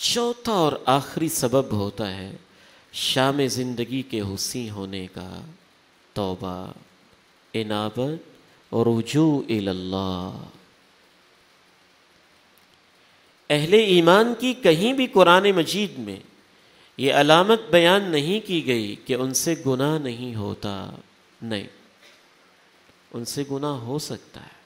چوتھا اور آخری سبب ہوتا ہے شام زندگی کے حسین ہونے کا توبہ، انابت اور رجوع الی اللہ۔ اہل ایمان کی کہیں بھی قرآن مجید میں یہ علامت بیان نہیں کی گئی کہ ان سے گناہ نہیں ہوتا، نہیں، ان سے گناہ ہو سکتا ہے،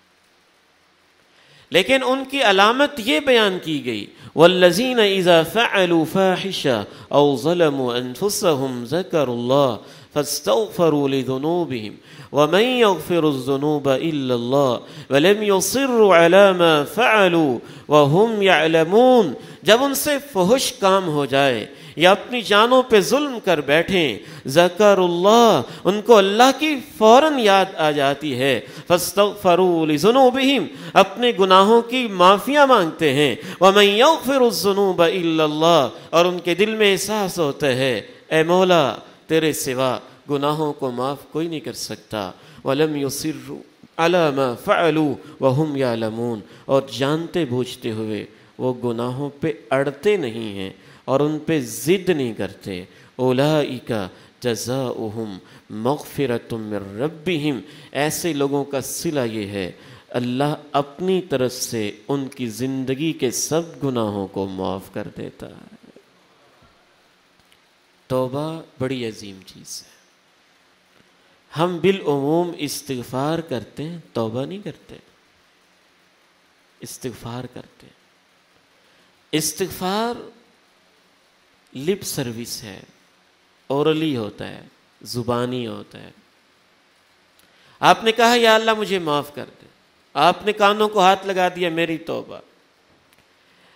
لیکن ان کی علامت یہ بیان کی گئی والذین اذا فعلوا فاحشہ او ظلموا انفسهم ذکروا اللہ فاستغفروا لذنوبهم ومن يغفر الذنوب الا اللہ ولم يصروا على ما فعلوا وهم يعلمون۔ جب ان سے فحش کام ہو جائے یا اپنی جانوں پہ ظلم کر بیٹھیں، ذکر اللہ، ان کو اللہ کی فوراً یاد آ جاتی ہے، فاستغفروا لذنوبہم، اپنے گناہوں کی معافیاں مانگتے ہیں، ومن یغفر الذنوب الا اللہ، اور ان کے دل میں احساس ہوتا ہے اے مولا تیرے سوا گناہوں کو معاف کوئی نہیں کر سکتا، ولم یصروا علی ما فعلوا وهم یعلمون، اور جانتے بوجھتے ہوئے وہ گناہوں پہ اڑتے نہیں ہیں اور ان پہ ضد نہیں کرتے۔ اولئک جزاؤہم مغفرۃ من ربہم، ایسے لوگوں کا صلہ یہ ہے اللہ اپنی طرف سے ان کی زندگی کے سب گناہوں کو معاف کر دیتا ہے۔ توبہ بڑی عظیم چیز ہے۔ ہم بالعموم استغفار کرتے ہیں، توبہ نہیں کرتے، استغفار کرتے ہیں۔ استغفار لپ سروس ہے، اورلی ہوتا ہے، زبانی ہوتا ہے۔ آپ نے کہا یا اللہ مجھے معاف کر دے، آپ نے کانوں کو ہاتھ لگا دیا میری توبہ،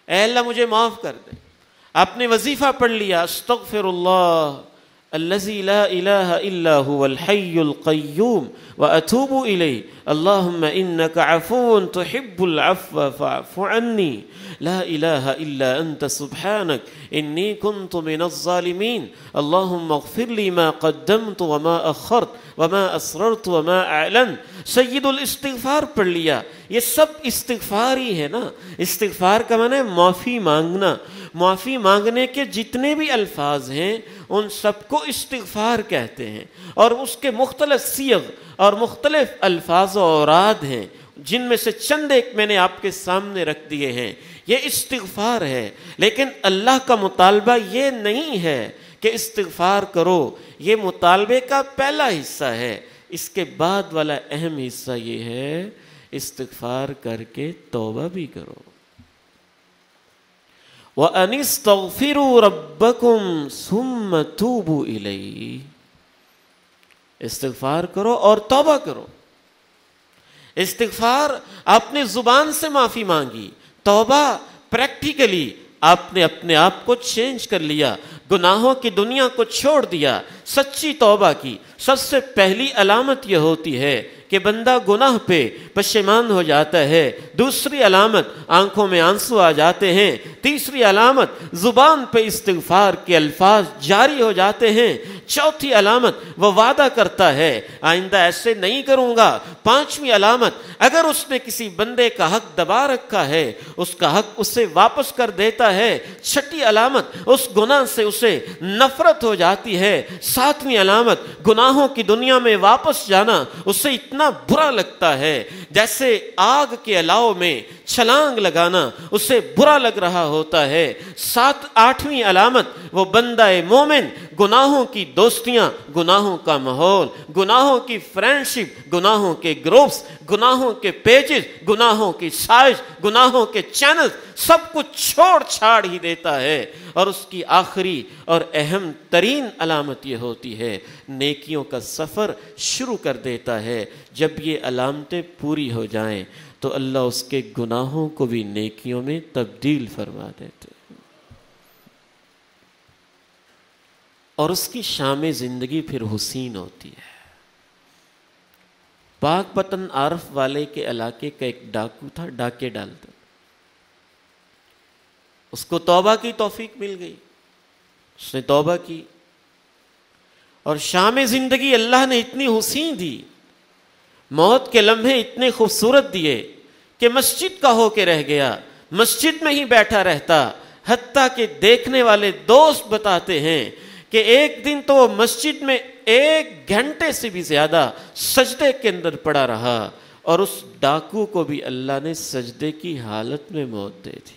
اے اللہ مجھے معاف کر دے۔ آپ نے وظیفہ پڑھ لیا استغفر اللہ الذی لا الہ الا هو الحی القیوم واتوب الیہ اللہم انک عفو تحب العفو فاعف عنی لا الہ الا انت سبحانک انی کنت من الظالمین اللہم اغفر لی ما قدمت وما اخرت وما اسررت وما اعلنت۔ سید الاستغفار پڑھ لیا۔ یہ سب استغفار ہی ہے نا۔ استغفار کا معنی ہے معافی مانگنا۔ معافی مانگنے کے جتنے بھی الفاظ ہیں ان سب کو استغفار کہتے ہیں، اور اس کے مختلف صیغ اور مختلف الفاظ و اوراد ہیں، جن میں سے چند ایک میں نے آپ کے سامنے رکھ دیے ہیں۔ یہ استغفار ہے، لیکن اللہ کا مطالبہ یہ نہیں ہے کہ استغفار کرو، یہ مطالبے کا پہلا حصہ ہے۔ اس کے بعد والا اہم حصہ یہ ہے استغفار کر کے توبہ بھی کرو۔ وَأَنِ اسْتَغْفِرُوا رَبَّكُمْ ثُمَّ تُوبُوا إِلَيْهِ، استغفار کرو اور توبہ کرو۔ استغفار آپ نے زبان سے معافی مانگی، توبہ پریکٹیکلی آپ نے اپنے آپ کو چینج کر لیا، گناہوں کی دنیا کو چھوڑ دیا، سچی توبہ کی۔ سب سے پہلی علامت یہ ہوتی ہے کہ بندہ گناہ پہ پشیمان ہو جاتا ہے۔ دوسری علامت آنکھوں میں آنسو آ جاتے ہیں۔ تیسری علامت زبان پہ استغفار کے الفاظ جاری ہو جاتے ہیں۔ چوتھی علامت وہ وعدہ کرتا ہے آئندہ ایسے نہیں کروں گا۔ پانچویں علامت اگر اس نے کسی بندے کا حق دبا رکھا ہے اس کا حق اسے واپس کر دیتا ہے۔ چھٹی علامت اس گناہ سے اسے نفرت ہو جاتی ہے۔ ساتویں علامت گناہوں کی دنیا میں واپس جانا اسے اتنا برا لگتا ہے جیسے آگ کے الاؤ میں چھلانگ لگانا اسے برا لگ رہا ہوتا ہے۔ آٹھویں علامت وہ بندہ مومن گناہوں کی دوستیاں، گناہوں کا ماحول، گناہوں کی فرینڈشپ، گناہوں کے گروپس، گناہوں کے پیجز، گناہوں کی سائز، گناہوں کے چینل، سب کچھ چھوڑ چھاڑ ہی دیتا ہے۔ اور اس کی آخری اور اہم ترین علامت یہ ہوتی ہے نیکیوں کا سفر شروع کر دیتا ہے۔ جب یہ علامتیں پوری ہو جائیں تو اللہ اس کے گناہوں کو بھی نیکیوں میں تبدیل فرما دیتے ہیں، اور اس کی شام زندگی پھر حسین ہوتی ہے۔ پاک پتن عارف والے کے علاقے کا ایک ڈاکو تھا، ڈاکے ڈالتا، اس کو توبہ کی توفیق مل گئی، اس نے توبہ کی، اور شام زندگی اللہ نے اتنی حسین دی، موت کے لمحے اتنے خوبصورت دیے کہ مسجد کا ہو کے رہ گیا، مسجد میں ہی بیٹھا رہتا، حتیٰ کہ دیکھنے والے دوست بتاتے ہیں کہ ایک دن تو وہ مسجد میں 1 گھنٹے سے بھی زیادہ سجدے کے اندر پڑا رہا، اور اس ڈاکو کو بھی اللہ نے سجدے کی حالت میں موت دے دی۔